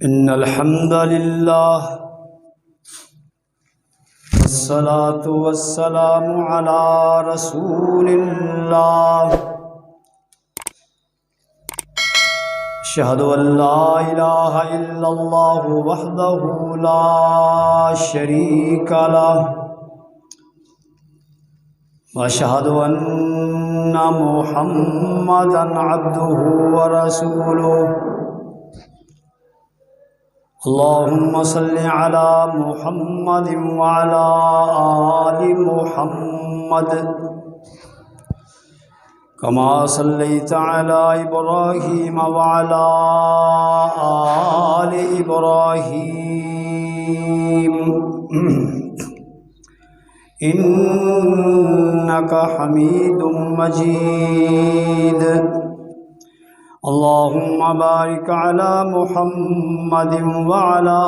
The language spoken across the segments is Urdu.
إن الحمد لله والصلاة والسلام على رسول الله أشهد أن لا إله إلا الله وحده لا شريك له وأشهد أن محمدا عبده ورسوله اللهم صل على محمد وعلى آل محمد كما صليت على إبراهيم وعلى آل إبراهيم إنك حميد مجيد اللهم بارك على محمد وعلى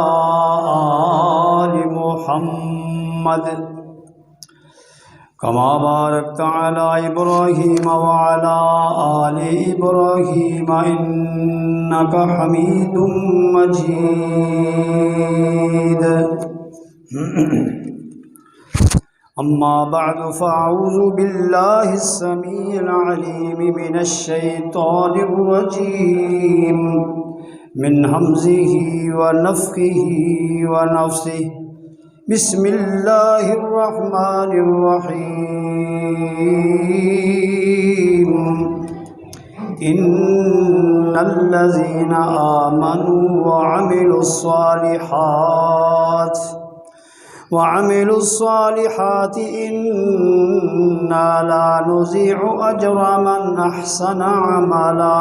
آل محمد كما باركت على إبراهيم وعلى آل إبراهيم إنك حميد مجيد أما بعد فأعوذ بالله السميع العليم من الشيطان الرجيم من همزه ونفخه ونفثه بسم الله الرحمن الرحيم إن الذين آمنوا وعملوا الصالحات إنا لا نضيع أجر من أحسن عملا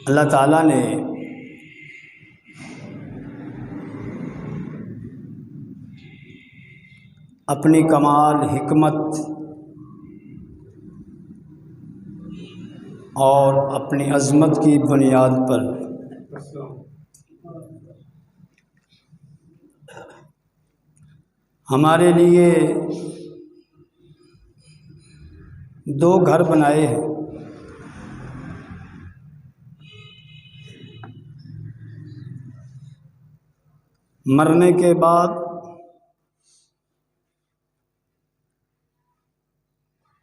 اللہ تعالیٰ نے اپنی کمال حکمت اور اپنی عظمت کی بنیاد پر ہمارے لیے دو گھر بنائے ہیں۔ مرنے کے بعد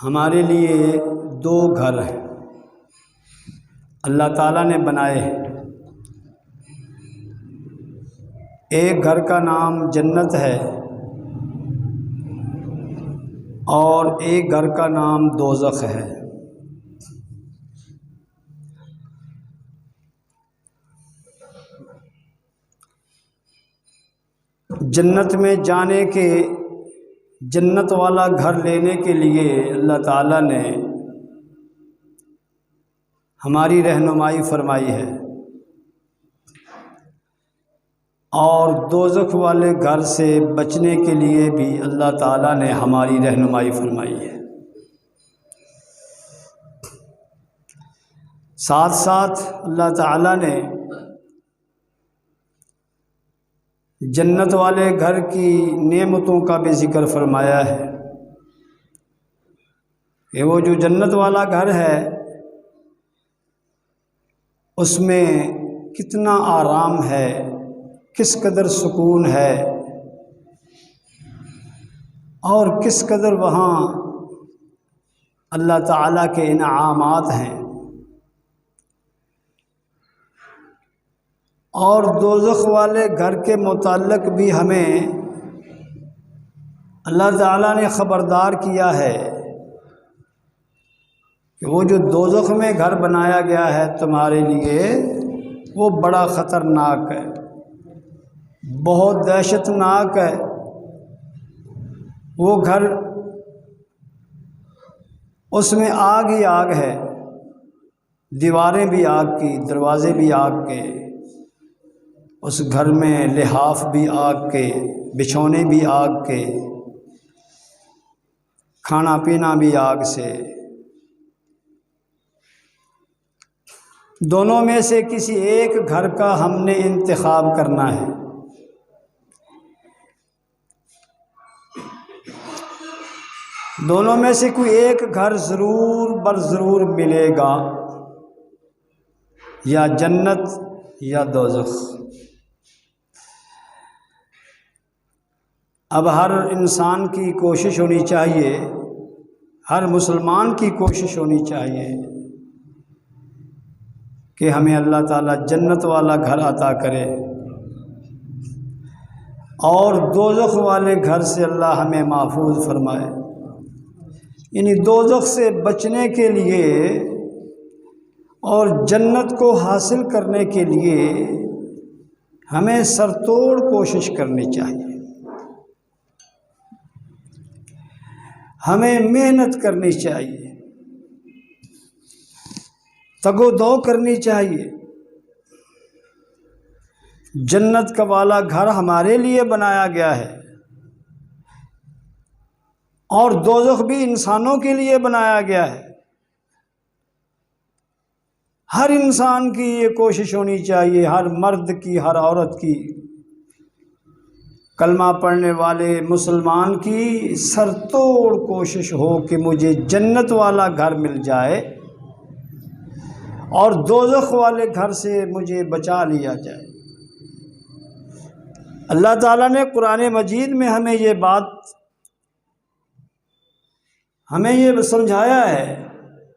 ہمارے لیے دو گھر ہیں اللہ تعالیٰ نے بنائے ہیں۔ ایک گھر کا نام جنت ہے اور ایک گھر کا نام دوزخ ہے۔ جنت میں جانے کے جنت والا گھر لینے کے لیے اللہ تعالیٰ نے ہماری رہنمائی فرمائی ہے، اور دوزخ والے گھر سے بچنے کے لیے بھی اللہ تعالیٰ نے ہماری رہنمائی فرمائی ہے۔ ساتھ ساتھ اللہ تعالیٰ نے جنت والے گھر کی نعمتوں کا بھی ذکر فرمایا ہے کہ وہ جو جنت والا گھر ہے اس میں کتنا آرام ہے، کس قدر سکون ہے، اور کس قدر وہاں اللہ تعالیٰ کے انعامات ہیں۔ اور دوزخ والے گھر کے متعلق بھی ہمیں اللہ تعالیٰ نے خبردار کیا ہے کہ وہ جو دوزخ میں گھر بنایا گیا ہے تمہارے لیے وہ بڑا خطرناک ہے، بہت دہشت ناک ہے۔ وہ گھر، اس میں آگ ہی آگ ہے، دیواریں بھی آگ کی، دروازے بھی آگ کے، اس گھر میں لحاف بھی آگ کے، بچھونے بھی آگ کے، کھانا پینا بھی آگ سے۔ دونوں میں سے کسی ایک گھر کا ہم نے انتخاب کرنا ہے۔ دونوں میں سے کوئی ایک گھر ضرور بر ضرور ملے گا، یا جنت یا دوزخ۔ اب ہر انسان کی کوشش ہونی چاہیے، ہر مسلمان کی کوشش ہونی چاہیے کہ ہمیں اللہ تعالیٰ جنت والا گھر عطا کرے، اور دوزخ والے گھر سے اللہ ہمیں محفوظ فرمائے۔ یعنی دوزخ سے بچنے کے لیے اور جنت کو حاصل کرنے کے لیے ہمیں سرتوڑ کوشش کرنی چاہیے، ہمیں محنت کرنی چاہیے، تگ و دو کرنی چاہیے۔ جنت کا والا گھر ہمارے لیے بنایا گیا ہے، اور دوزخ بھی انسانوں کے لیے بنایا گیا ہے۔ ہر انسان کی یہ کوشش ہونی چاہیے، ہر مرد کی، ہر عورت کی، کلمہ پڑھنے والے مسلمان کی سرتوڑ کوشش ہو کہ مجھے جنت والا گھر مل جائے اور دوزخ والے گھر سے مجھے بچا لیا جائے۔ اللہ تعالیٰ نے قرآن مجید میں ہمیں یہ بات، ہمیں یہ سمجھایا ہے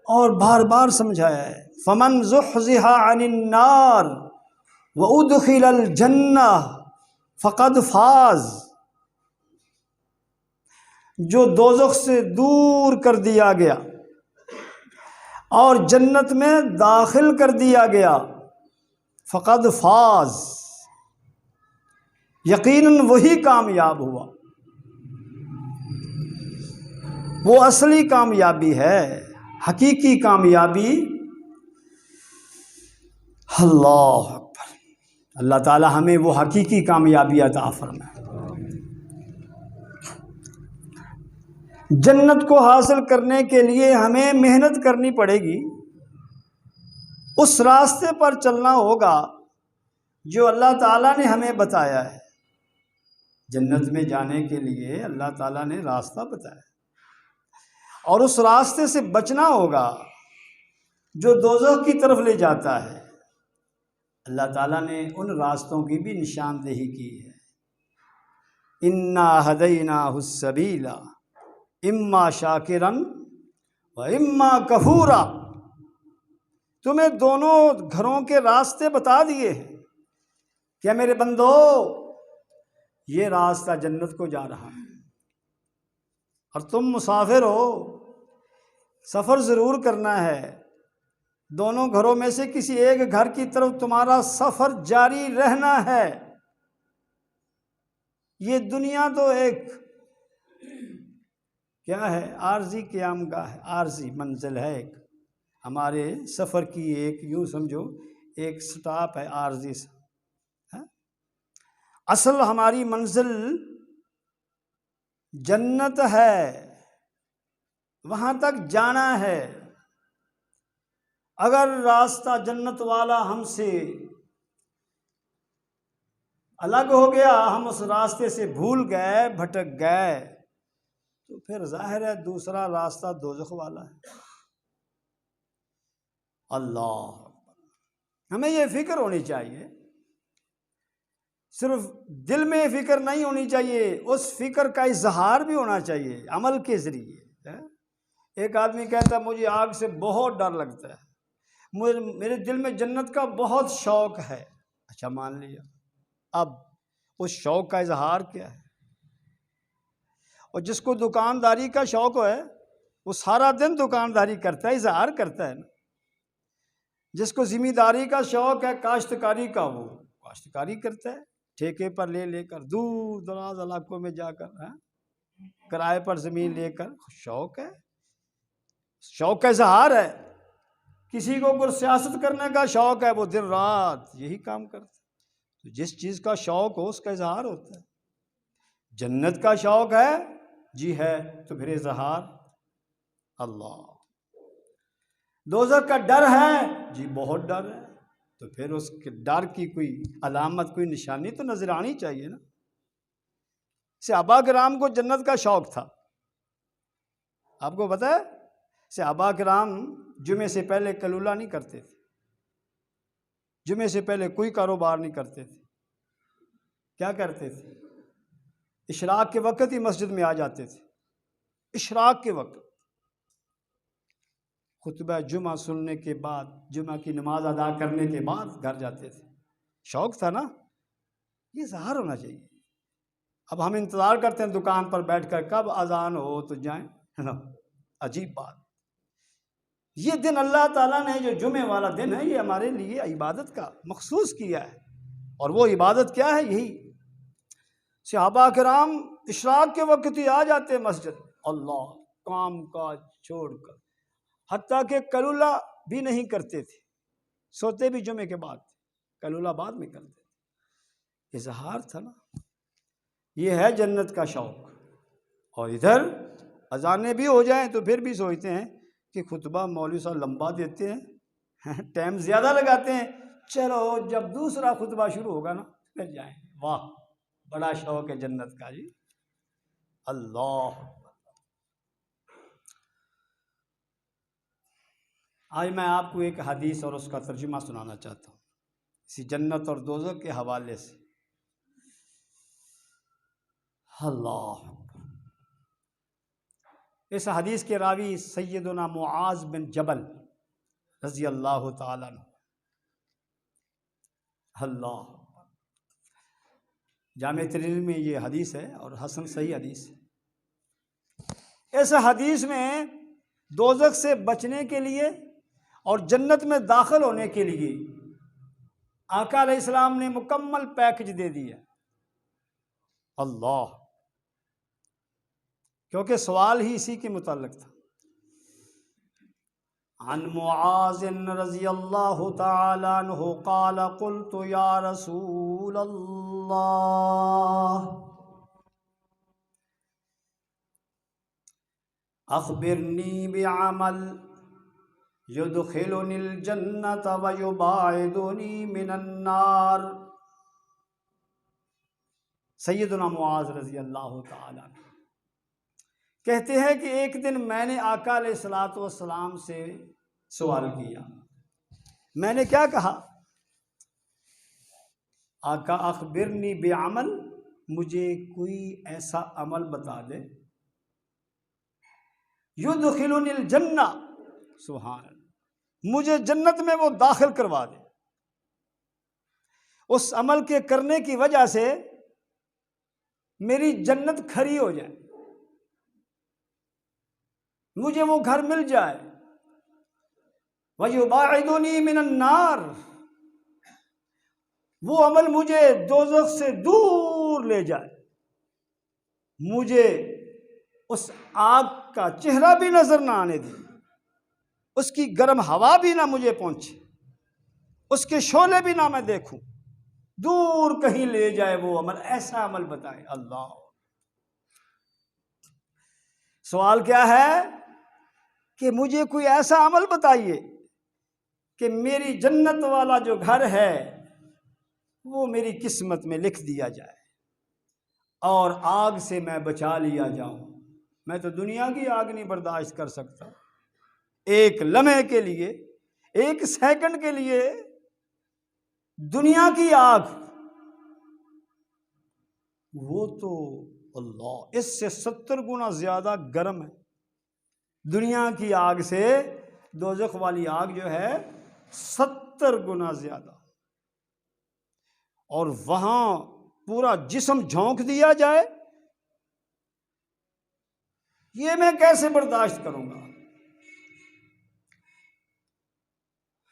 اور بار بار سمجھایا ہے، فَمَنْ زُحْزِحَ عَنِ النَّارِ وَأُدْخِلَ الْجَنَّةَ فَقَدْ فَازَ۔ جو دوزخ سے دور کر دیا گیا اور جنت میں داخل کر دیا گیا، فقد فاز، یقیناً وہی کامیاب ہوا، وہ اصلی کامیابی ہے، حقیقی کامیابی۔ اللہ اکبر، اللہ تعالی ہمیں وہ حقیقی کامیابی عطا فرمائے۔ جنت کو حاصل کرنے کے لیے ہمیں محنت کرنی پڑے گی، اس راستے پر چلنا ہوگا جو اللہ تعالیٰ نے ہمیں بتایا ہے۔ جنت میں جانے کے لیے اللہ تعالیٰ نے راستہ بتایا، اور اس راستے سے بچنا ہوگا جو دوزخ کی طرف لے جاتا ہے۔ اللہ تعالیٰ نے ان راستوں کی بھی نشاندہی کی ہے، اِنَّا هَدَيْنَاهُ السَّبِيلَ اِمَّا شَاكِرًا وَإِمَّا كَفُورًا۔ تمہیں دونوں گھروں کے راستے بتا دیے ہیں کہ میرے بندو، یہ راستہ جنت کو جا رہا ہے، اور تم مسافر ہو، سفر ضرور کرنا ہے، دونوں گھروں میں سے کسی ایک گھر کی طرف تمہارا سفر جاری رہنا ہے۔ یہ دنیا تو ایک کیا ہے، عارضی قیام گاہ ہے، عارضی منزل ہے، ایک ہمارے سفر کی ایک، یوں سمجھو ایک سٹاپ ہے عارضی سے۔ اصل ہماری منزل جنت ہے، وہاں تک جانا ہے۔ اگر راستہ جنت والا ہم سے الگ ہو گیا، ہم اس راستے سے بھول گئے، بھٹک گئے، تو پھر ظاہر ہے دوسرا راستہ دوزخ والا ہے۔ اللہ، ہمیں یہ فکر ہونی چاہیے، صرف دل میں فکر نہیں ہونی چاہیے، اس فکر کا اظہار بھی ہونا چاہیے عمل کے ذریعے۔ ایک آدمی کہتا ہے مجھے آگ سے بہت ڈر لگتا ہے، میرے دل میں جنت کا بہت شوق ہے۔ اچھا، مان لیا، اب اس شوق کا اظہار کیا ہے؟ اور جس کو دکانداری کا شوق ہے وہ سارا دن دکانداری کرتا ہے، اظہار کرتا ہے نا۔ جس کو ذمہ داری کا شوق ہے، کاشتکاری کا، وہ کاشتکاری کرتا ہے، ٹھیکے پر لے لے کر، دور دراز علاقوں میں جا کر، کرائے پر زمین لے کر، شوق ہے، شوق کا اظہار ہے۔ کسی کو اگر سیاست کرنے کا شوق ہے، وہ دن رات یہی کام کرتا ہے۔ تو جس چیز کا شوق ہو اس کا اظہار ہوتا ہے۔ جنت کا شوق ہے، جی ہے، تو پھر اظہار۔ اللہ، دوزخ کا ڈر ہے، جی بہت ڈر ہے، تو پھر اس کے ڈر کی کوئی علامت، کوئی نشانی تو نظر آنی چاہیے نا۔ صحابہ کرام کو جنت کا شوق تھا، آپ کو پتہ ہے صحابہ کرام جمعے سے پہلے قیلولہ نہیں کرتے تھے، جمعے سے پہلے کوئی کاروبار نہیں کرتے تھے. کیا کرتے تھے؟ اشراق کے وقت ہی مسجد میں آ جاتے تھے. اشراق کے وقت خطبہ جمعہ سننے کے بعد، جمعہ کی نماز ادا کرنے کے بعد گھر جاتے تھے. شوق تھا نا، یہ ظاہر ہونا چاہیے. اب ہم انتظار کرتے ہیں دکان پر بیٹھ کر کب اذان ہو تو جائیں، ہے نا؟ عجیب بات. یہ دن اللہ تعالیٰ نے جو جمعے والا دن ہے یہ ہمارے لیے عبادت کا مخصوص کیا ہے. اور وہ عبادت کیا ہے؟ یہی صحابہ کرام اشراق کے وقت ہی آ جاتے مسجد، اللہ کام کاج چھوڑ کر، حتیٰ کہ قیلولہ بھی نہیں کرتے تھے، سوتے بھی جمعے کے بعد تھے، قیلولہ بعد میں کرتے تھے. اظہار تھا نا، یہ ہے جنت کا شوق. اور ادھر اذانیں بھی ہو جائیں تو پھر بھی سوچتے ہیں کہ خطبہ مولوی صاحب لمبا دیتے ہیں، ٹائم زیادہ لگاتے ہیں، چلو جب دوسرا خطبہ شروع ہوگا نا پھر جائیں. واہ، بڑا شوق ہے جنت کا جی. اللہ. آج میں آپ کو ایک حدیث اور اس کا ترجمہ سنانا چاہتا ہوں اسی جنت اور دوزخ کے حوالے سے. اللہ. اس حدیث کے راوی سیدنا معاذ بن جبل رضی اللہ تعالیٰ عنہ. اللہ. جامع ترمذی میں یہ حدیث ہے اور حسن صحیح حدیث ہے. اس حدیث میں دوزخ سے بچنے کے لیے اور جنت میں داخل ہونے کے لیے آقا علیہ السلام نے مکمل پیکج دے دیا. اللہ. کیونکہ سوال ہی اسی کے متعلق تھا. عن معاذ رضی اللہ تعالی عنہ قال قلت یا رسول اللہ اخبرنی بعمل یدخلنی الجنۃ ویباعدنی من النار. سیدنا معاذ رضی اللہ تعالی عنہ کہتے ہیں کہ ایک دن میں نے آقا علیہ الصلوۃ والسلام سے سوال کیا. میں نے کیا کہا؟ آقا اخبرنی بعمل، مجھے کوئی ایسا عمل بتا دے، یدخلنی الجنہ، سبحان اللہ، مجھے جنت میں وہ داخل کروا دے. اس عمل کے کرنے کی وجہ سے میری جنت کھری ہو جائے، مجھے وہ گھر مل جائے. وَيُبَاعِدُنِي مِنَ النَّارِ، وہ عمل مجھے دوزخ سے دور لے جائے، مجھے اس آگ کا چہرہ بھی نظر نہ آنے دے، اس کی گرم ہوا بھی نہ مجھے پہنچے، اس کے شعلے بھی نہ میں دیکھوں، دور کہیں لے جائے وہ عمل. ایسا عمل بتائے. اللہ. سوال کیا ہے کہ مجھے کوئی ایسا عمل بتائیے کہ میری جنت والا جو گھر ہے وہ میری قسمت میں لکھ دیا جائے اور آگ سے میں بچا لیا جاؤں. میں تو دنیا کی آگ نہیں برداشت کر سکتا. ایک لمحے کے لیے، ایک سیکنڈ کے لیے دنیا کی آگ، وہ تو اللہ اس سے 70 گنا زیادہ گرم ہے. دنیا کی آگ سے دوزخ والی آگ جو ہے 70 گنا زیادہ. اور وہاں پورا جسم جھونک دیا جائے، یہ میں کیسے برداشت کروں گا؟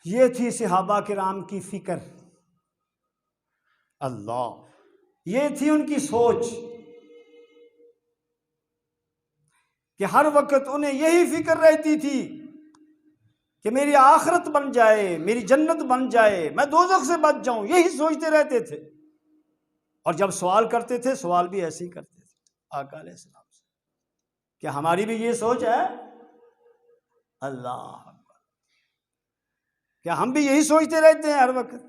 یہ تھی صحابہ کرام کی فکر. اللہ. یہ تھی ان کی سوچ کہ ہر وقت انہیں یہی فکر رہتی تھی کہ میری آخرت بن جائے، میری جنت بن جائے، میں دوزخ سے بچ جاؤں. یہی سوچتے رہتے تھے. اور جب سوال کرتے تھے سوال بھی ایسے ہی کرتے تھے آقا علیہ السلام سے. کیا ہماری بھی یہ سوچ ہے؟ اللہ. کیا ہم بھی یہی سوچتے رہتے ہیں ہر وقت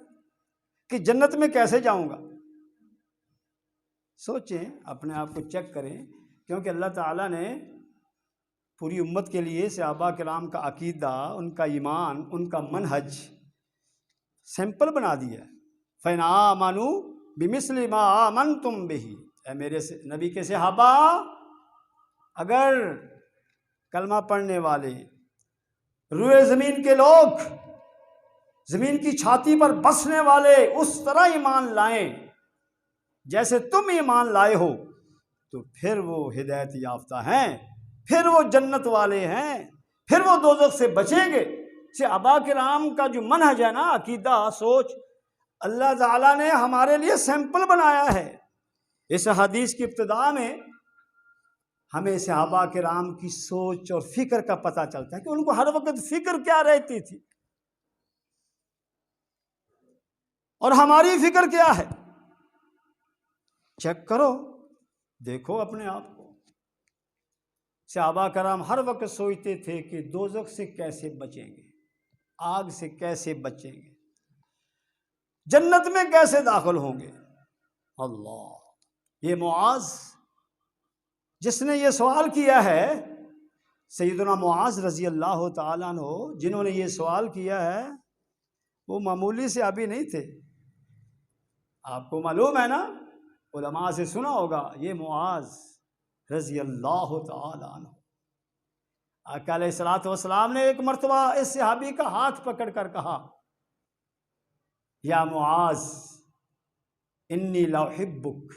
کہ جنت میں کیسے جاؤں گا؟ سوچیں، اپنے آپ کو چیک کریں، کیونکہ اللہ تعالیٰ نے پوری امت کے لیے صحابہ کرام کا عقیدہ، ان کا ایمان، ان کا منہج سیمپل بنا دیا ہے۔ فَإِنْ آمَنُوا بِمِثْلِ مَا آمَنْتُمْ بِهِ، اے میرے نبی کے صحابہ، اگر کلمہ پڑھنے والے، روئے زمین کے لوگ، زمین کی چھاتی پر بسنے والے اس طرح ایمان لائیں جیسے تم ایمان لائے ہو، تو پھر وہ ہدایت یافتہ ہیں، پھر وہ جنت والے ہیں، پھر وہ دوزخ سے بچیں گے۔ صحابہ کرام کا جو منہج ہے نا، عقیدہ، سوچ، اللہ تعالیٰ نے ہمارے لیے سیمپل بنایا ہے۔ اس حدیث کی ابتدا میں ہمیں صحابہ کرام کی سوچ اور فکر کا پتہ چلتا ہے کہ ان کو ہر وقت فکر کیا رہتی تھی، اور ہماری فکر کیا ہے۔ چیک کرو، دیکھو اپنے آپ کو۔ صحابہ کرام ہر وقت سوچتے تھے کہ دوزخ سے کیسے بچیں گے، آگ سے کیسے بچیں گے، جنت میں کیسے داخل ہوں گے۔ اللہ، یہ معاذ جس نے یہ سوال کیا ہے، سیدنا معاذ رضی اللہ تعالیٰ عنہ، جنہوں نے یہ سوال کیا ہے، وہ معمولی سے ابھی نہیں تھے۔ آپ کو معلوم ہے نا، علماء سے سنا ہوگا، یہ معاذ رضی اللہ تعالیٰ عنہ، آقا علیہ الصلوۃ والسلام نے ایک مرتبہ اس صحابی کا ہاتھ پکڑ کر کہا، یا معاذ انی لاحبک۔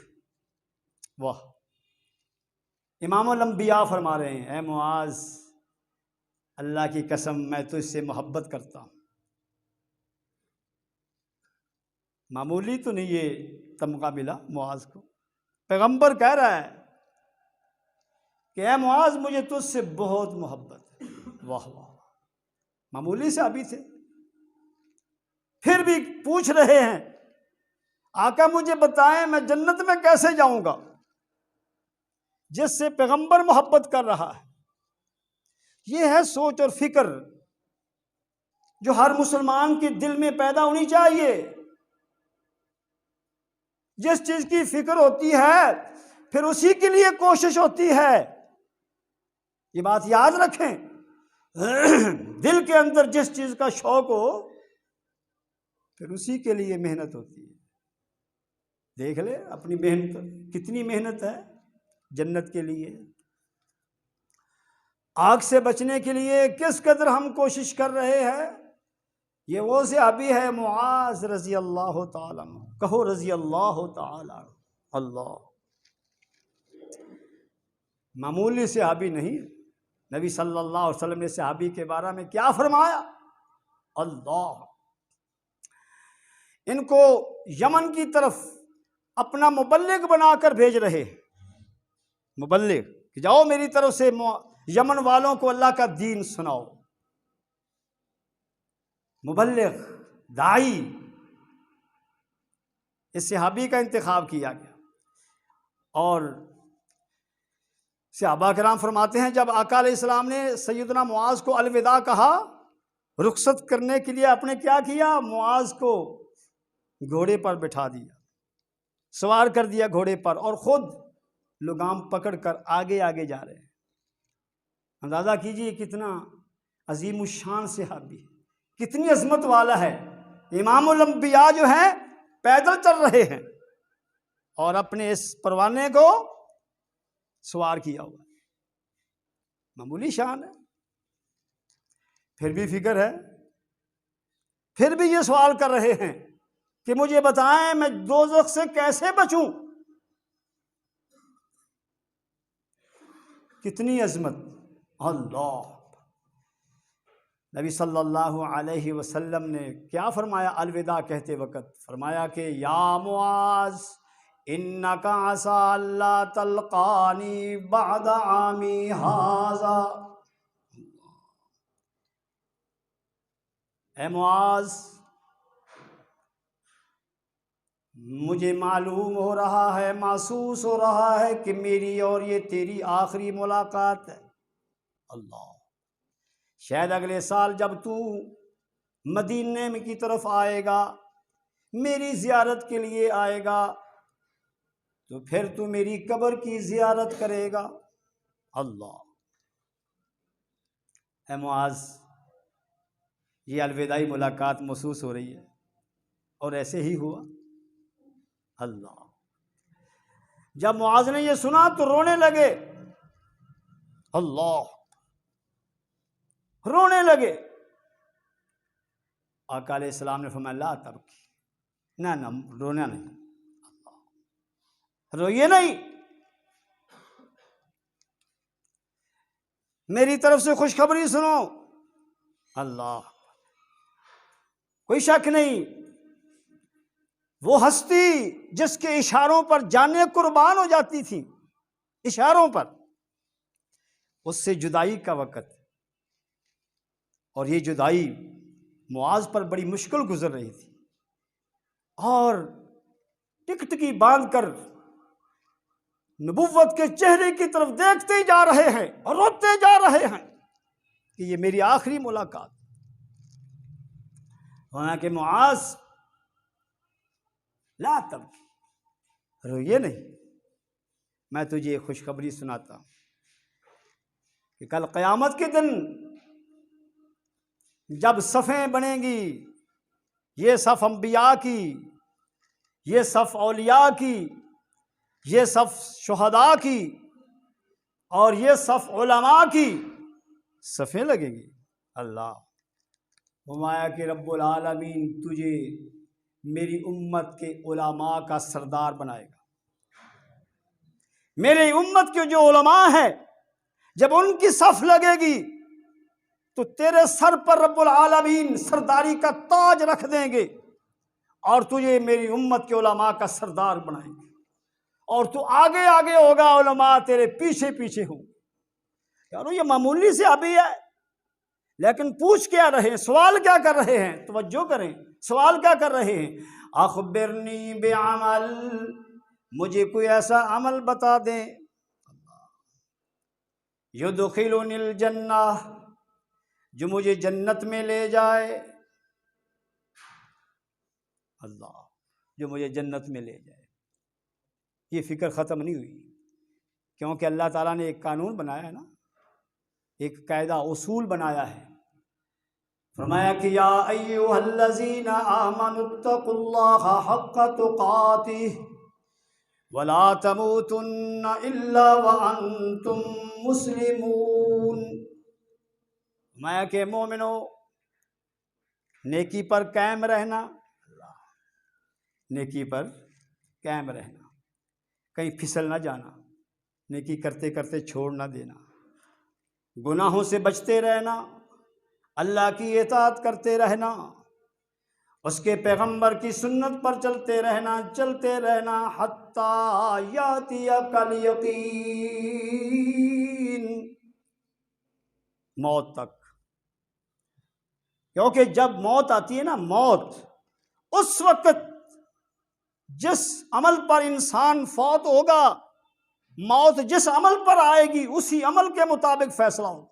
واہ، امام الانبیاء فرما رہے ہیں، اے معاذ، اللہ کی قسم میں تجھ سے محبت کرتا ہوں۔ معمولی تو نہیں یہ تمغہ ملا معاذ کو، پیغمبر کہہ رہا ہے کہ اے معاذ، مجھے تجھ سے بہت محبت ہے۔ واہ واہ، معمولی سے ابھی تھے، پھر بھی پوچھ رہے ہیں، آقا مجھے بتائیں میں جنت میں کیسے جاؤں گا، جس سے پیغمبر محبت کر رہا ہے۔ یہ ہے سوچ اور فکر جو ہر مسلمان کے دل میں پیدا ہونی چاہیے۔ جس چیز کی فکر ہوتی ہے پھر اسی کے لیے کوشش ہوتی ہے، یہ بات یاد رکھیں۔ دل کے اندر جس چیز کا شوق ہو پھر اسی کے لیے محنت ہوتی ہے۔ دیکھ لے اپنی محنت، کتنی محنت ہے جنت کے لیے، آگ سے بچنے کے لیے کس قدر ہم کوشش کر رہے ہیں۔ یہ وہ صحابی ہے معاذ رضی اللہ تعالیٰ عنہ، کہو رضی اللہ تعالیٰ عنہ۔ اللہ، معمولی صحابی نہیں۔ نبی صلی اللہ علیہ وسلم نے صحابی کے بارے میں کیا فرمایا؟ اللہ، ان کو یمن کی طرف اپنا مبلغ بنا کر بھیج رہے ہیں، مبلغ کہ جاؤ میری طرف سے یمن والوں کو اللہ کا دین سناؤ۔ مبلغ، داعی، اس صحابی کا انتخاب کیا گیا۔ اور صحابہ کرام فرماتے ہیں جب آقا علیہ السلام نے سیدنا معاذ کو الوداع کہا، رخصت کرنے کے لیے آپ نے کیا کیا؟ معاذ کو گھوڑے پر بٹھا دیا، سوار کر دیا گھوڑے پر، اور خود لگام پکڑ کر آگے آگے جا رہے ہیں۔ اندازہ کیجئے کتنا عظیم الشان صحابی ہے، کتنی عظمت والا ہے۔ امام الانبیاء جو ہیں پیدل چل رہے ہیں اور اپنے اس پروانے کو سوار کیا ہوا، معمولی شان ہے۔ پھر بھی فکر ہے، پھر بھی یہ سوال کر رہے ہیں کہ مجھے بتائیں میں دوزخ سے کیسے بچوں۔ کتنی عظمت۔ اللہ، نبی صلی اللہ علیہ وسلم نے کیا فرمایا الوداع کہتے وقت؟ فرمایا کہ یا معاذ انک عسى الا تلقانی بعد عامی ھذا۔ اے معاذ، مجھے معلوم ہو رہا ہے، محسوس ہو رہا ہے کہ میری اور یہ تیری آخری ملاقات ہے۔ اللہ، شاید اگلے سال جب تو مدینے کی طرف آئے گا، میری زیارت کے لیے آئے گا، تو پھر تو میری قبر کی زیارت کرے گا۔ اللہ، اے معاذ یہ الوداعی ملاقات محسوس ہو رہی ہے، اور ایسے ہی ہوا۔ اللہ، جب معاذ نے یہ سنا تو رونے لگے، اللہ، رونے لگے۔ آقا علیہ السلام نے فرمایا لا تبکی، نہ رونا نہیں، روئیے نہیں، میری طرف سے خوشخبری سنو۔ اللہ، کوئی شک نہیں، وہ ہستی جس کے اشاروں پر جانیں قربان ہو جاتی تھی، اشاروں پر، اس سے جدائی کا وقت، اور یہ جدائی معاذ پر بڑی مشکل گزر رہی تھی، اور ٹکٹکی باندھ کر نبوت کے چہرے کی طرف دیکھتے ہی جا رہے ہیں اور روتے جا رہے ہیں کہ یہ میری آخری ملاقات۔ وہاں کہ معاذ لا تبکی، روئیے نہیں، میں تجھے یہ خوشخبری سناتا ہوں کہ کل قیامت کے دن جب صفیں بنیں گی، یہ صف انبیاء کی، یہ صف اولیاء کی، یہ صف شہداء کی، اور یہ صف علماء کی صفیں لگیں گی۔ اللہ، فرمایا کہ رب العالمین تجھے میری امت کے علماء کا سردار بنائے گا۔ میری امت کے جو علماء ہیں، جب ان کی صف لگے گی تو تیرے سر پر رب العالمین سرداری کا تاج رکھ دیں گے، اور تجھے میری امت کے علماء کا سردار بنائیں گے، اور تو آگے آگے ہوگا، علماء تیرے پیچھے پیچھے ہوں گے۔ یارو یہ معمولی سے ابھی ہے، لیکن پوچھ کیا رہے ہیں، سوال کیا کر رہے ہیں؟ توجہ کریں، سوال کیا کر رہے ہیں؟ اخبرنی بعمل، مجھے کوئی ایسا عمل بتا دیں، یدخلنی الجنہ، جو مجھے جنت میں لے جائے۔ اللہ، جو مجھے جنت میں لے جائے۔ یہ فکر ختم نہیں ہوئی، کیونکہ اللہ تعالیٰ نے ایک قانون بنایا ہے نا، ایک قاعدہ اصول بنایا ہے۔ فرمایا کہ یا ایھا الذین آمنوا اتقوا اللہ حق تقاتہ ولا تموتن الا وانتم مسلمون۔ فرمایا کہ مومنو، نیکی پر قائم رہنا، نیکی پر قائم رہنا، کہیں پھسل نہ جانا، نیکی کرتے کرتے چھوڑ نہ دینا، گناہوں سے بچتے رہنا، اللہ کی اطاعت کرتے رہنا، اس کے پیغمبر کی سنت پر چلتے رہنا، حتیٰ یاتیک الیقین، موت تک۔ کیونکہ جب موت آتی ہے نا، موت اس وقت جس عمل پر انسان فوت ہوگا، موت جس عمل پر آئے گی اسی عمل کے مطابق فیصلہ ہوگا۔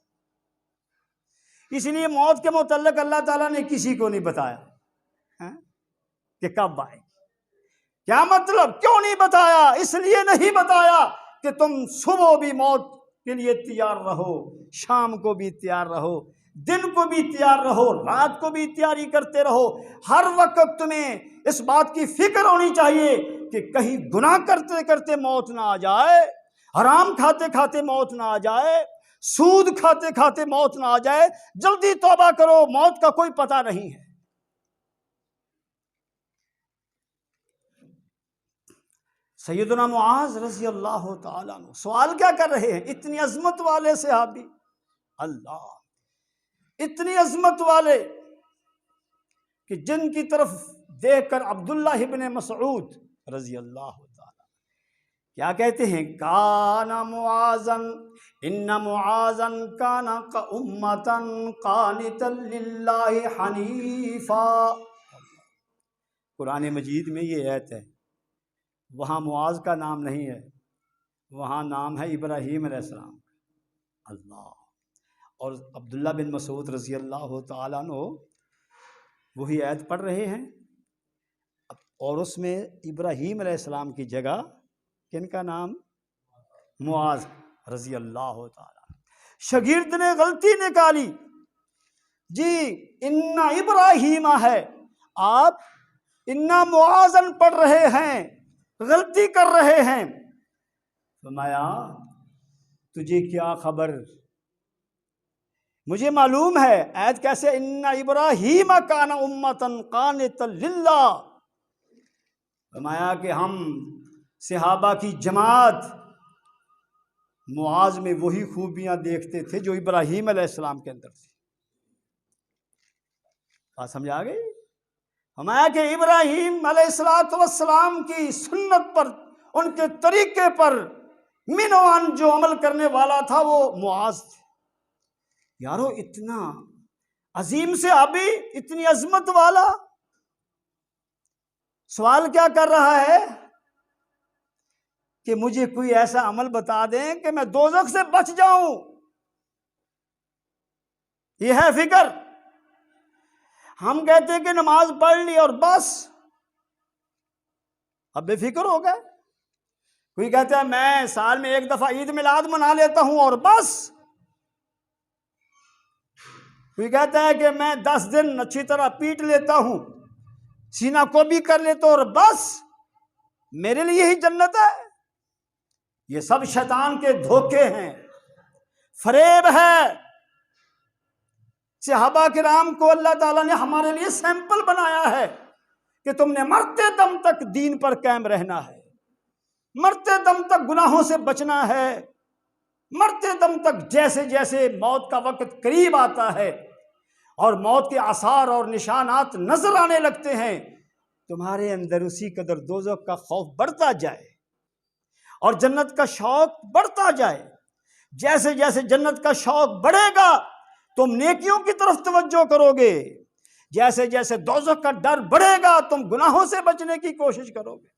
اس لیے موت کے متعلق اللہ تعالیٰ نے کسی کو نہیں بتایا کہ کب آئے گی۔ کیا مطلب؟ کیوں نہیں بتایا؟ اس لیے نہیں بتایا کہ تم صبح بھی موت کے لیے تیار رہو، شام کو بھی تیار رہو، دن کو بھی تیار رہو، رات کو بھی تیاری کرتے رہو۔ ہر وقت تمہیں اس بات کی فکر ہونی چاہیے کہ کہیں گناہ کرتے کرتے موت نہ آ جائے، حرام کھاتے کھاتے موت نہ آ جائے، سود کھاتے کھاتے موت نہ آ جائے۔ جلدی توبہ کرو، موت کا کوئی پتہ نہیں ہے۔ سیدنا معاذ رضی اللہ تعالیٰ عنہ سوال کیا کر رہے ہیں؟ اتنی عظمت والے صحابی، اللہ، اتنی عظمت والے کہ جن کی طرف دیکھ کر عبداللہ ابن مسعود رضی اللہ تعالیٰ کیا کہتے ہیں؟ کان معاذن، ان معاذن کان امتا قانتا للہ حنیفا۔ قرآن مجید میں یہ آیت ہے، وہاں معاذ کا نام نہیں ہے، وہاں نام ہے ابراہیم علیہ السلام۔ اللہ، اور عبداللہ بن مسعود رضی اللہ تعالیٰ عنہ وہی آیت پڑھ رہے ہیں، اور اس میں ابراہیم علیہ السلام کی جگہ کن کا نام؟ معاذ رضی اللہ تعالیٰ۔ شاگرد نے غلطی نکالی، جی انا ابراہیم ہے، آپ انا معاذن پڑھ رہے ہیں، غلطی کر رہے ہیں۔ فرمایا تجھے کیا خبر، مجھے معلوم ہے آیت کیسے، انا ابراہیم کان امۃ قانتا للہ۔ فرمایا کہ ہم صحابہ کی جماعت معاذ میں وہی خوبیاں دیکھتے تھے جو ابراہیم علیہ السلام کے اندر تھی۔ بات سمجھ آ گئی؟ فرمایا کہ ابراہیم علیہ السلام کی سنت پر، ان کے طریقے پر منوان جو عمل کرنے والا تھا وہ معاذ تھے۔ یارو اتنا عظیم صحابی، اتنی عظمت والا، سوال کیا کر رہا ہے کہ مجھے کوئی ایسا عمل بتا دیں کہ میں دوزخ سے بچ جاؤں۔ یہ ہے فکر۔ ہم کہتے ہیں کہ نماز پڑھ لی اور بس، اب بے فکر ہو گئے۔ کوئی کہتا ہے میں سال میں ایک دفعہ عید میلاد منا لیتا ہوں اور بس۔ کوئی کہتا ہے کہ میں 10 دن اچھی طرح پیٹ لیتا ہوں، سینہ کو بھی کر لیتا ہوں اور بس میرے لیے ہی جنت ہے۔ یہ سب شیطان کے دھوکے ہیں، فریب ہے۔ صحابہ کرام کو اللہ تعالیٰ نے ہمارے لیے سیمپل بنایا ہے کہ تم نے مرتے دم تک دین پر قائم رہنا ہے، مرتے دم تک گناہوں سے بچنا ہے، مرتے دم تک جیسے جیسے موت کا وقت قریب آتا ہے اور موت کے آثار اور نشانات نظر آنے لگتے ہیں، تمہارے اندر اسی قدر دوزخ کا خوف بڑھتا جائے اور جنت کا شوق بڑھتا جائے۔ جیسے جیسے جنت کا شوق بڑھے گا تم نیکیوں کی طرف توجہ کرو گے، جیسے جیسے دوزخ کا ڈر بڑھے گا تم گناہوں سے بچنے کی کوشش کرو گے۔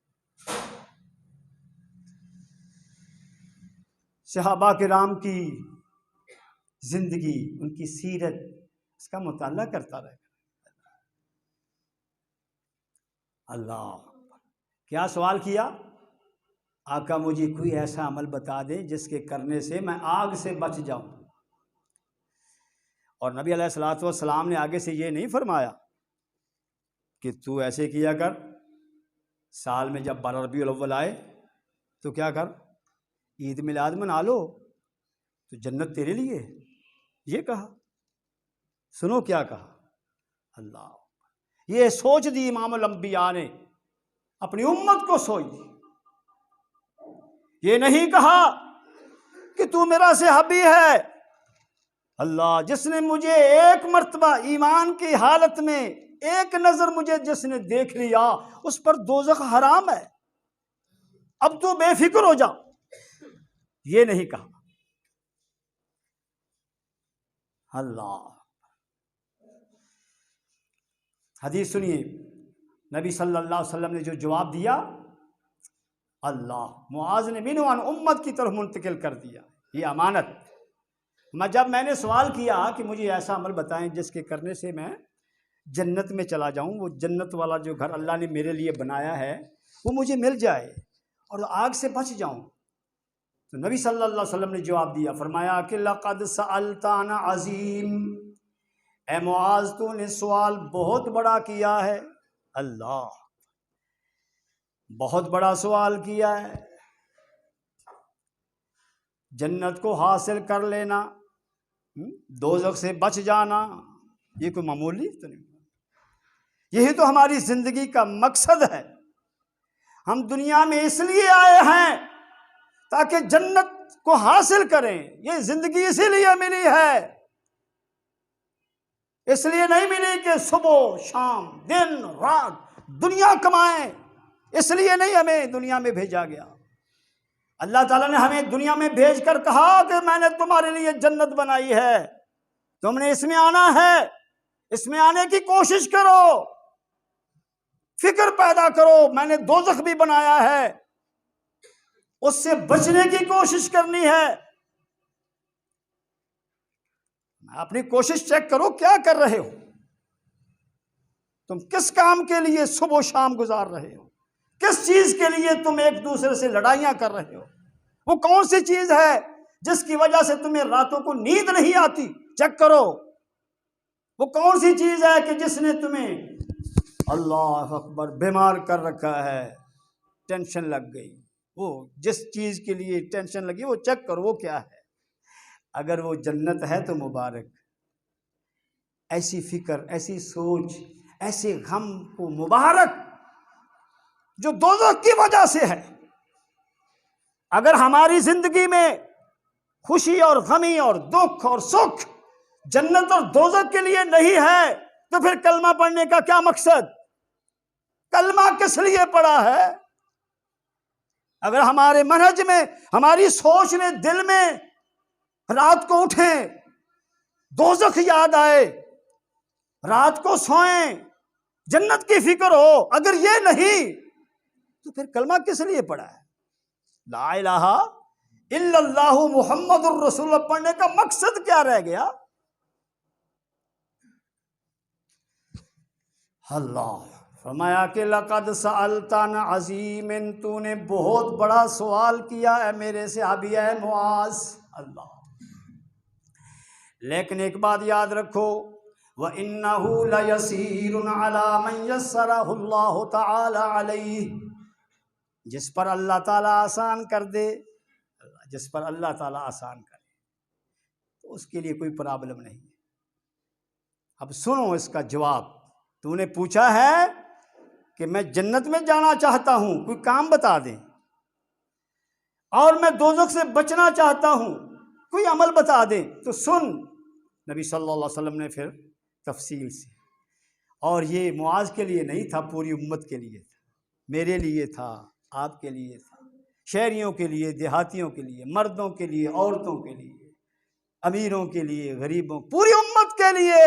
صحابہ کرام کی زندگی، ان کی سیرت، اس کا مطالعہ کرتا رہے گا۔ اللہ کیا سوال کیا؟ آقا مجھے کوئی ایسا عمل بتا دیں جس کے کرنے سے میں آگ سے بچ جاؤں۔ اور نبی علیہ الصلوۃ والسلام نے آگے سے یہ نہیں فرمایا کہ تو ایسے کیا کر، سال میں جب 12 ربیع الاول آئے تو کیا کر، عید میلاد منا لو تو جنت تیرے لیے۔ یہ کہا، سنو کیا کہا، اللہ یہ سوچ دی امام الانبیاء نے، اپنی امت کو سوچ دی۔ یہ نہیں کہا کہ تو میرا صحابی ہے، اللہ جس نے مجھے ایک مرتبہ ایمان کی حالت میں ایک نظر مجھے جس نے دیکھ لیا اس پر دوزخ حرام ہے، اب تو بے فکر ہو جا، یہ نہیں کہا۔ اللہ حدیث سنیے، نبی صلی اللہ علیہ وسلم نے جو جواب دیا، اللہ معاذ نے منوان امت کی طرف منتقل کر دیا یہ امانت۔ جب میں نے سوال کیا کہ مجھے ایسا عمل بتائیں جس کے کرنے سے میں جنت میں چلا جاؤں، وہ جنت والا جو گھر اللہ نے میرے لیے بنایا ہے وہ مجھے مل جائے اور آگ سے بچ جاؤں، تو نبی صلی اللہ علیہ وسلم نے جواب دیا، فرمایا کہ لقد سألت عن عظیم، اے معاذ تو نے سوال بہت بڑا کیا ہے، اللہ بہت بڑا سوال کیا ہے۔ جنت کو حاصل کر لینا، دوزخ سے بچ جانا، یہ کوئی معمولی تو نہیں، یہی تو ہماری زندگی کا مقصد ہے۔ ہم دنیا میں اس لیے آئے ہیں تاکہ جنت کو حاصل کریں، یہ زندگی اسی لیے ملی ہے، اس لیے نہیں ملی کہ صبح شام دن رات دنیا کمائیں، اس لیے نہیں ہمیں دنیا میں بھیجا گیا۔ اللہ تعالیٰ نے ہمیں دنیا میں بھیج کر کہا کہ میں نے تمہارے لیے جنت بنائی ہے، تم نے اس میں آنا ہے، اس میں آنے کی کوشش کرو، فکر پیدا کرو، میں نے دوزخ بھی بنایا ہے، اس سے بچنے کی کوشش کرنی ہے۔ اپنی کوشش چیک کرو، کیا کر رہے ہو تم، کس کام کے لیے صبح و شام گزار رہے ہو، کس چیز کے لیے تم ایک دوسرے سے لڑائیاں کر رہے ہو، وہ کون سی چیز ہے جس کی وجہ سے تمہیں راتوں کو نیند نہیں آتی، چیک کرو۔ وہ کون سی چیز ہے کہ جس نے تمہیں اللہ اکبر بیمار کر رکھا ہے، ٹینشن لگ گئی؟ وہ جس چیز کے لیے ٹینشن لگی وہ چیک کرو وہ کیا ہے۔ اگر وہ جنت ہے تو مبارک۔ ایسی فکر، ایسی سوچ، ایسے غم کو مبارک جو دوزخ کی وجہ سے ہے۔ اگر ہماری زندگی میں خوشی اور غمی اور دکھ اور سکھ جنت اور دوزخ کے لیے نہیں ہے تو پھر کلمہ پڑھنے کا کیا مقصد؟ کلمہ کس لیے پڑھا ہے؟ اگر ہمارے منہج میں، ہماری سوچ میں، دل میں رات کو اٹھیں دوزخ یاد آئے، رات کو سوئیں جنت کی فکر ہو، اگر یہ نہیں تو پھر کلمہ کس لیے پڑھا ہے؟ لا الہ الا اللہ محمد الرسول اللہ پڑھنے کا مقصد کیا رہ گیا؟ اللہ فرمایا کہ لقد سألت عن عظیم، تو نے بہت بڑا سوال کیا ہے میرے صحابی ہے معاذ۔ اللہ، لیکن ایک بات یاد رکھو، وَإِنَّهُ لَيَسِيرٌ عَلَى مَنْ يَسَّرَهُ اللَّهُ تَعَالَى عَلَيْهِ، جس پر اللہ تعالیٰ آسان کر دے، جس پر اللہ تعالیٰ آسان کرے تو اس کے لیے کوئی پرابلم نہیں ہے۔ اب سنو اس کا جواب۔ تو نے پوچھا ہے کہ میں جنت میں جانا چاہتا ہوں، کوئی کام بتا دیں، اور میں دوزخ سے بچنا چاہتا ہوں، کوئی عمل بتا دیں۔ تو سن، نبی صلی اللہ علیہ وسلم نے پھر تفصیل سے، اور یہ معاذ کے لیے نہیں تھا، پوری امت کے لیے تھا، میرے لیے تھا، آپ کے لیے تھا، شہریوں کے لیے، دیہاتیوں کے لیے، مردوں کے لیے، عورتوں کے لیے، امیروں کے لیے، غریبوں، پوری امت کے لیے۔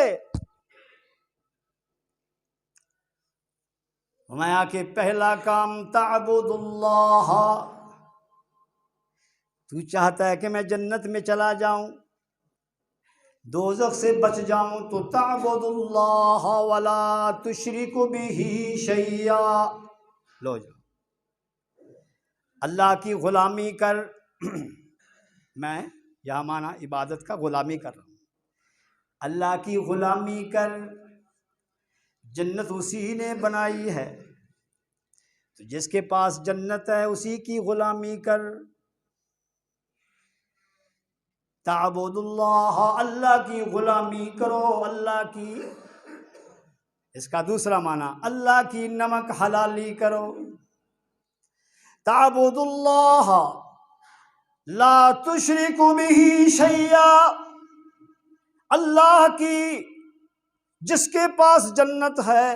فرمایا کہ پہلا کام تعبد اللہ، تو چاہتا ہے کہ میں جنت میں چلا جاؤں، دوزخ سے بچ جاؤں، تو تعبد اللہ ولا تشرک بہ شیئا، لو جاؤ اللہ کی غلامی کر۔ میں یہاں مانا عبادت کا غلامی کر رہا ہوں، اللہ کی غلامی کر۔ جنت اسی نے بنائی ہے، تو جس کے پاس جنت ہے اسی کی غلامی کر۔ تعبد اللہ، اللہ کی غلامی کرو، اللہ کی، اس کا دوسرا معنی اللہ کی نمک حلالی کرو۔ تعبد اللہ لا تشرک بہ شیئا، اللہ کی، جس کے پاس جنت ہے،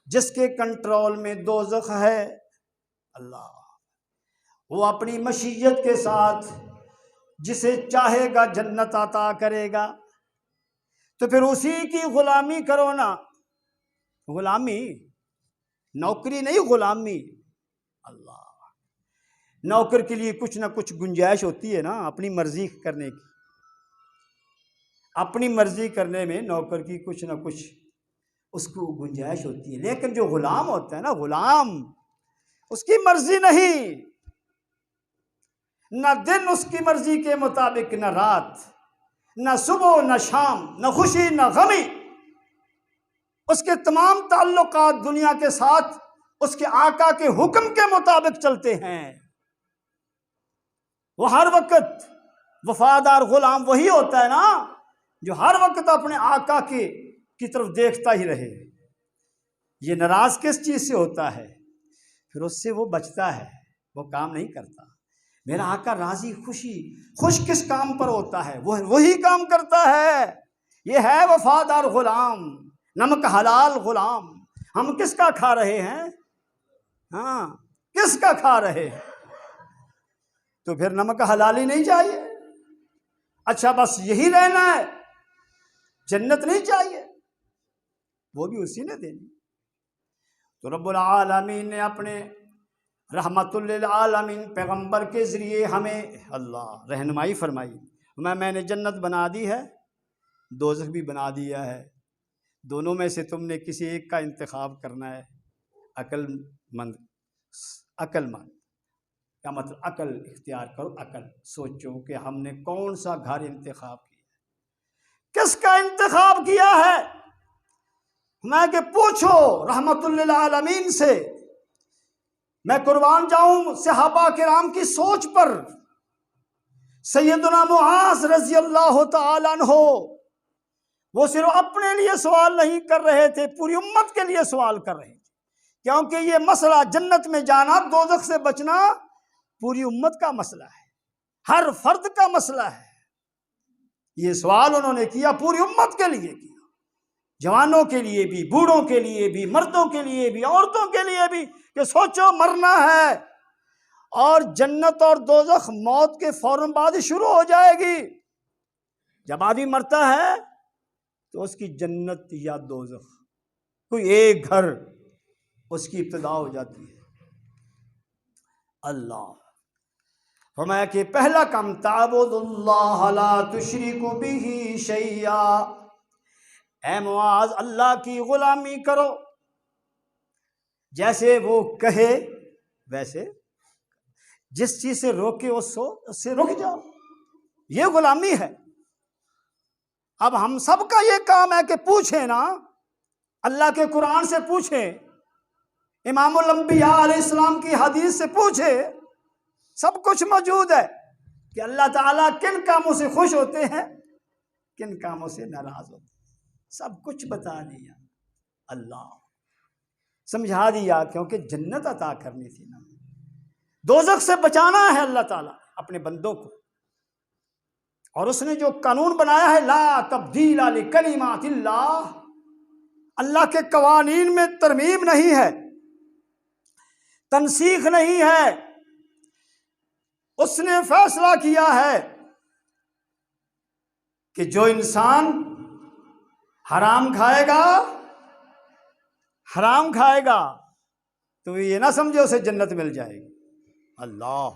جس کے کنٹرول میں دوزخ ہے، اللہ، وہ اپنی مشیت کے ساتھ جسے چاہے گا جنت عطا کرے گا، تو پھر اسی کی غلامی کرو نا۔ غلامی، نوکری نہیں، غلامی۔ اللہ، نوکر کے لیے کچھ نہ کچھ گنجائش ہوتی ہے نا اپنی مرضی کرنے کی، اپنی مرضی کرنے میں نوکر کی کچھ نہ کچھ اس کو گنجائش ہوتی ہے، لیکن جو غلام ہوتا ہے نا، غلام، اس کی مرضی نہیں، نہ دن اس کی مرضی کے مطابق، نہ رات، نہ صبح نہ شام، نہ خوشی نہ غمی، اس کے تمام تعلقات دنیا کے ساتھ اس کے آقا کے حکم کے مطابق چلتے ہیں۔ وہ ہر وقت وفادار غلام وہی ہوتا ہے نا جو ہر وقت اپنے آقا کی طرف دیکھتا ہی رہے۔ یہ ناراض کس چیز سے ہوتا ہے؟ پھر اس سے وہ بچتا ہے، وہ کام نہیں کرتا۔ میرا آقا راضی خوش کس کام پر ہوتا ہے؟ وہ وہی کام کرتا ہے۔ یہ ہے وفادار غلام، نمک حلال غلام۔ ہم کس کا کھا رہے ہیں؟ ہاں، کس کا کھا رہے ہیں؟ تو پھر نمک حلالی نہیں چاہیے؟ اچھا بس یہی رہنا ہے، جنت نہیں چاہیے؟ وہ بھی اسی نے دینی۔ تو رب العالمین نے اپنے رحمت للعالمین پیغمبر کے ذریعے ہمیں اللہ رہنمائی فرمائی۔ میں نے جنت بنا دی ہے، دوزخ بھی بنا دیا ہے، دونوں میں سے تم نے کسی ایک کا انتخاب کرنا ہے۔ عقل مند کا مطلب عقل اختیار کرو، عقل سوچو کہ ہم نے کون سا گھر انتخاب کیا، کس کا انتخاب انتخاب کیا ہے؟ میں کہ پوچھو رحمت للعالمین سے، میں قربان جاؤں صحابہ کرام کی سوچ پر۔ سیدنا معاذ رضی اللہ تعالیٰ عنہ وہ صرف اپنے لیے سوال نہیں کر رہے تھے، پوری امت کے لیے سوال کر رہے تھے، کیونکہ یہ مسئلہ جنت میں جانا، دوزخ سے بچنا پوری امت کا مسئلہ ہے، ہر فرد کا مسئلہ ہے۔ یہ سوال انہوں نے کیا، پوری امت کے لیے کیا، جوانوں کے لیے بھی، بوڑھوں کے لیے بھی، مردوں کے لیے بھی، عورتوں کے لیے بھی، کہ سوچو مرنا ہے اور جنت اور دوزخ موت کے فوراً بعد ہی شروع ہو جائے گی۔ جب آدمی مرتا ہے تو اس کی جنت یا دوزخ کوئی ایک گھر اس کی ابتدا ہو جاتی ہے۔ اللہ فرمایا کہ پہلا کام تعبد اللہ لا تشرک بہ شیئا، اے معاذ اللہ کی غلامی کرو، جیسے وہ کہے ویسے، جس چیز سے روکے اس سے رک جاؤ، یہ غلامی ہے۔ اب ہم سب کا یہ کام ہے کہ پوچھیں نا، اللہ کے قرآن سے پوچھیں، امام الانبیاء علیہ السلام کی حدیث سے پوچھیں، سب کچھ موجود ہے کہ اللہ تعالیٰ کن کاموں سے خوش ہوتے ہیں، کن کاموں سے ناراض ہوتے ہیں، سب کچھ بتا دیا، اللہ سمجھا دیا، کیونکہ جنت عطا کرنی تھی نا، دوزخ سے بچانا ہے اللہ تعالیٰ اپنے بندوں کو۔ اور اس نے جو قانون بنایا ہے، لا تبدیل لکلمات اللہ، اللہ کے قوانین میں ترمیم نہیں ہے، تنسیخ نہیں ہے۔ اس نے فیصلہ کیا ہے کہ جو انسان حرام کھائے گا تو یہ نہ سمجھے اسے جنت مل جائے گی، اللہ۔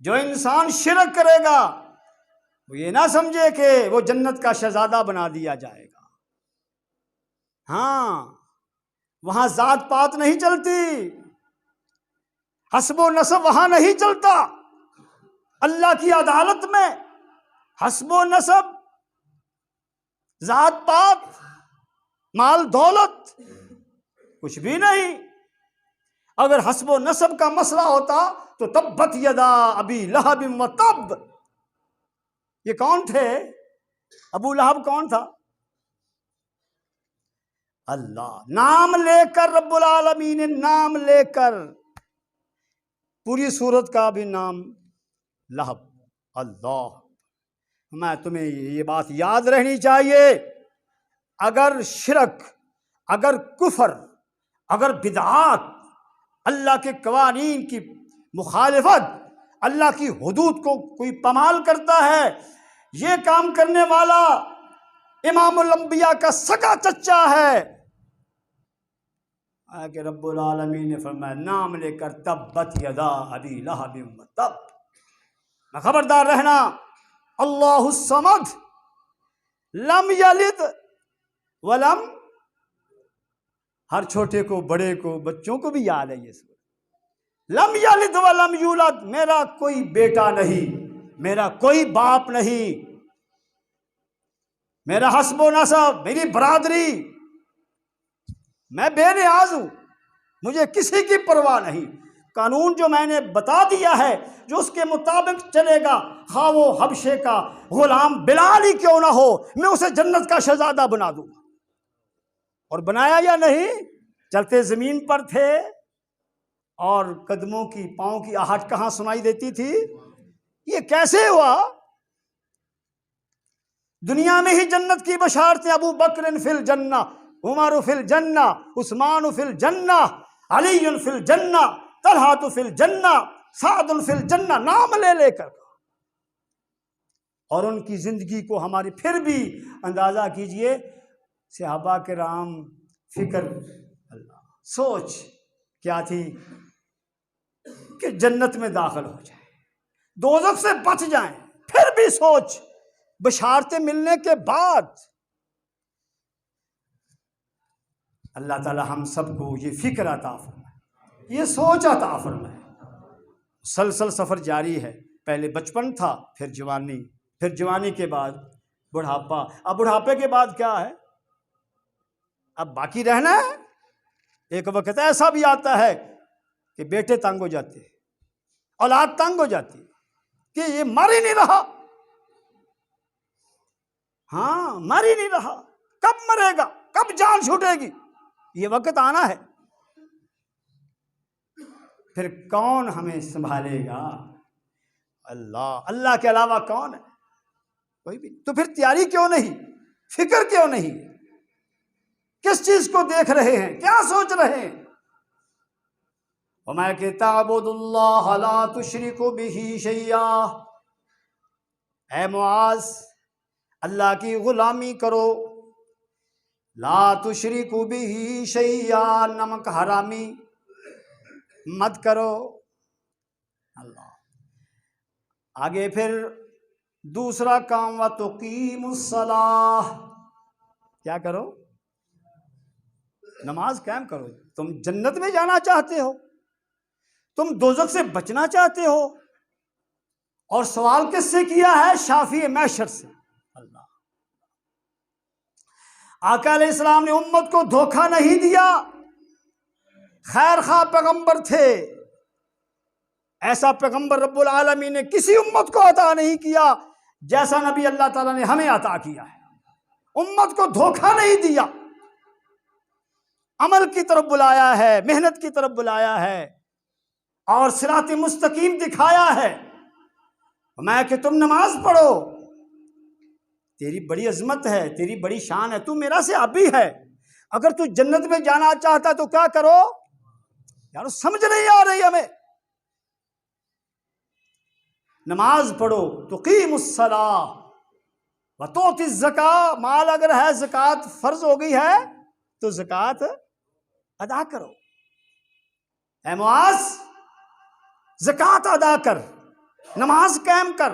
جو انسان شرک کرے گا وہ یہ نہ سمجھے کہ وہ جنت کا شہزادہ بنا دیا جائے گا۔ ہاں، وہاں ذات پات نہیں چلتی، حسب و نسب وہاں نہیں چلتا۔ اللہ کی عدالت میں حسب و نسب، ذات پات، مال دولت کچھ بھی نہیں۔ اگر حسب و نسب کا مسئلہ ہوتا تو تبت یدا ابی لہب و تب، یہ کون تھے؟ ابو لہب کون تھا؟ اللہ، نام لے کر رب العالمین نے نام لے کر، پوری سورت کا بھی نام لہب، اللہ۔ میں تمہیں یہ بات یاد رہنی چاہیے، اگر شرک، اگر کفر، اگر بدعات، اللہ کے قوانین کی مخالفت، اللہ کی حدود کو کوئی پامال کرتا ہے، یہ کام کرنے والا امام الانبیاء کا سگا چچا ہے، کہ رب العالمین نے فرمایا نام لے کر تبت یدا ابی لہب و تب۔ میں خبردار رہنا، اللہ الصمد لم یلد ولم، ہر چھوٹے کو، بڑے کو، بچوں کو بھی یاد ہے یہ سورۃ، لم یلد ولم یولد، میرا کوئی بیٹا نہیں، میرا کوئی باپ نہیں، میرا حسب و نسب، میری برادری، میں بے نیاز ہوں، مجھے کسی کی پرواہ نہیں۔ قانون جو میں نے بتا دیا ہے، جو اس کے مطابق چلے گا، خواہ وہ حبشے کا غلام بلال ہی کیوں نہ ہو، میں اسے جنت کا شہزادہ بنا دوں گا۔ اور بنایا یا نہیں؟ چلتے زمین پر تھے اور قدموں کی، پاؤں کی آہٹ کہاں سنائی دیتی تھی؟ یہ کیسے ہوا؟ دنیا میں ہی جنت کی بشارتیں، ابو بکر فی الجنہ، عمر فی الجنہ، عثمان فی الجنہ، علی فی الجنہ، طلحہ فی الجنہ، سعد فی الجنہ، نام لے لے کر، اور ان کی زندگی کو ہماری پھر بھی اندازہ کیجئے، صحابہ کرام فکر، اللہ سوچ کیا تھی کہ جنت میں داخل ہو جائیں، دوزخ سے بچ جائیں، پھر بھی سوچ بشارتیں ملنے کے بعد۔ اللہ تعالی ہم سب کو یہ فکر عطا فرمائے، یہ سوچ عطا فرمائے۔ مسلسل سفر جاری ہے، پہلے بچپن تھا، پھر جوانی، پھر جوانی کے بعد بڑھاپا. اب بڑھاپے کے بعد کیا ہے؟ اب باقی رہنا ہے. ایک وقت ایسا بھی آتا ہے کہ بیٹے تنگ ہو جاتے ہیں، اولاد تنگ ہو جاتی ہے کہ یہ مر ہی نہیں رہا. ہاں، مر ہی نہیں رہا، کب مرے گا، کب جان چھوٹے گی. یہ وقت آنا ہے. پھر کون ہمیں سنبھالے گا؟ اللہ. اللہ کے علاوہ کون ہے؟ کوئی بھی. تو پھر تیاری کیوں نہیں؟ فکر کیوں نہیں؟ کس چیز کو دیکھ رہے ہیں؟ کیا سوچ رہے ہیں؟ وَمَا تَعْبُدُ اللَّهَ لَا تُشْرِكُ بِهِ شَيْئًا. اے معاذ، اللہ کی غلامی کرو. لا تشرکوا بہ شیئا، نمک حرامی مت کرو. اللہ. آگے پھر دوسرا کام، وَتُقِیمُوا الصَّلَاةَ. کیا کرو؟ نماز قائم کرو. تم جنت میں جانا چاہتے ہو، تم دوزخ سے بچنا چاہتے ہو، اور سوال کس سے کیا ہے؟ شافی محشر سے. اللہ. آقا علیہ السلام نے امت کو دھوکہ نہیں دیا. خیر خواہ پیغمبر تھے. ایسا پیغمبر رب العالمین نے کسی امت کو عطا نہیں کیا جیسا نبی اللہ تعالیٰ نے ہمیں عطا کیا ہے. امت کو دھوکہ نہیں دیا، عمل کی طرف بلایا ہے، محنت کی طرف بلایا ہے، اور صراط مستقیم دکھایا ہے. میں کہ تم نماز پڑھو، تیری بڑی عظمت ہے، تیری بڑی شان ہے، تو میرا سے ابھی ہے. اگر تو جنت میں جانا چاہتا تو کیا کرو؟ یار سمجھ نہیں آ رہی ہمیں. نماز پڑھو. تقیم الصلاۃ وتؤتی الزکاۃ. مال اگر ہے، زکوٰۃ فرض ہو گئی ہے تو زکوٰۃ ادا کرو. اے معاذ، زکوٰۃ ادا کر، نماز قائم کر.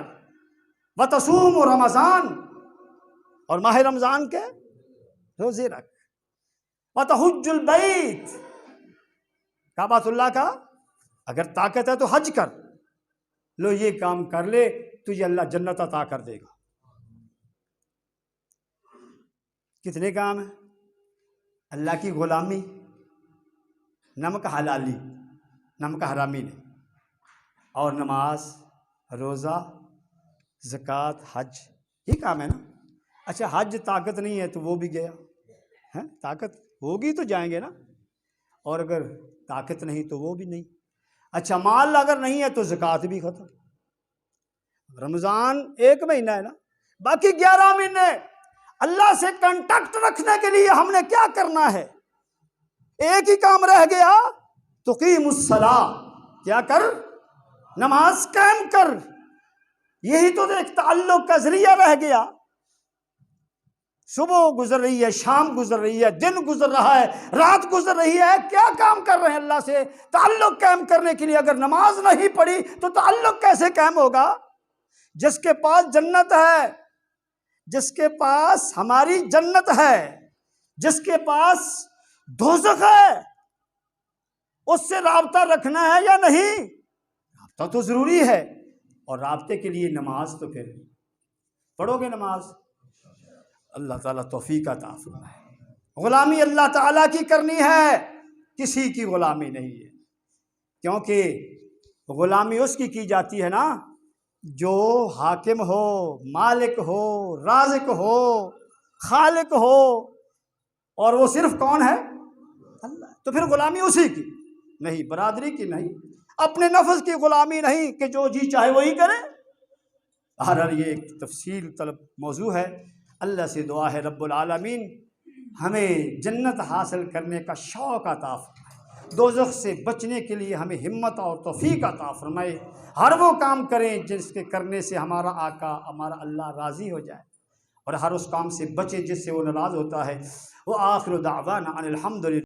وتصوم رمضان، اور ماہ رمضان کے روزے رکھ. وتحج البیت، کعبۃ اللہ کا اگر طاقت ہے تو حج کر لو. یہ کام کر لے، تجھے اللہ جنت عطا کر دے گا. کتنے کام ہیں؟ اللہ کی غلامی، نمک حلالی، نمک حرامی نہیں، اور نماز، روزہ، زکوٰۃ، حج. یہ کام ہے نا. اچھا، حج طاقت نہیں ہے تو وہ بھی گیا ہے. طاقت ہوگی تو جائیں گے نا، اور اگر طاقت نہیں تو وہ بھی نہیں. اچھا، مال اگر نہیں ہے تو زکوٰۃ بھی ختم. رمضان 1 مہینہ ہے نا، باقی 11 مہینے اللہ سے کنٹیکٹ رکھنے کے لیے ہم نے کیا کرنا ہے؟ ایک ہی کام رہ گیا، تقیم الصلاۃ. کیا کر؟ نماز قائم کر. یہی تو ایک تعلق کا ذریعہ رہ گیا. صبح گزر رہی ہے، شام گزر رہی ہے، دن گزر رہا ہے، رات گزر رہی ہے، کیا کام کر رہے ہیں اللہ سے تعلق قائم کرنے کے لیے؟ اگر نماز نہیں پڑھی تو تعلق کیسے قائم ہوگا؟ جس کے پاس جنت ہے، جس کے پاس ہماری جنت ہے، جس کے پاس دوزخ ہے، اس سے رابطہ رکھنا ہے یا نہیں؟ رابطہ تو ضروری ہے. اور رابطے کے لیے نماز تو پھر پڑھو گے. نماز اللہ تعالیٰ توفیق عطا فرمائے. غلامی اللہ تعالیٰ کی کرنی ہے، کسی کی غلامی نہیں ہے. کیونکہ غلامی اس کی جاتی ہے نا جو حاکم ہو، مالک ہو، رازق ہو، خالق ہو، اور وہ صرف کون ہے؟ اللہ. تو پھر غلامی اسی کی نہیں، برادری کی نہیں، اپنے نفس کی غلامی نہیں کہ جو جی چاہے وہی کرے. بہرحال یہ ایک تفصیل طلب موضوع ہے. اللہ سے دعا ہے رب العالمین ہمیں جنت حاصل کرنے کا شوق عطا فرمائے، دوزخ سے بچنے کے لیے ہمیں ہمت اور توفیق عطا فرمائے. ہر وہ کام کریں جس کے کرنے سے ہمارا آقا، ہمارا اللہ راضی ہو جائے، اور ہر اس کام سے بچیں جس سے وہ ناراض ہوتا ہے. وآخر دعوانا ان الحمد للہ.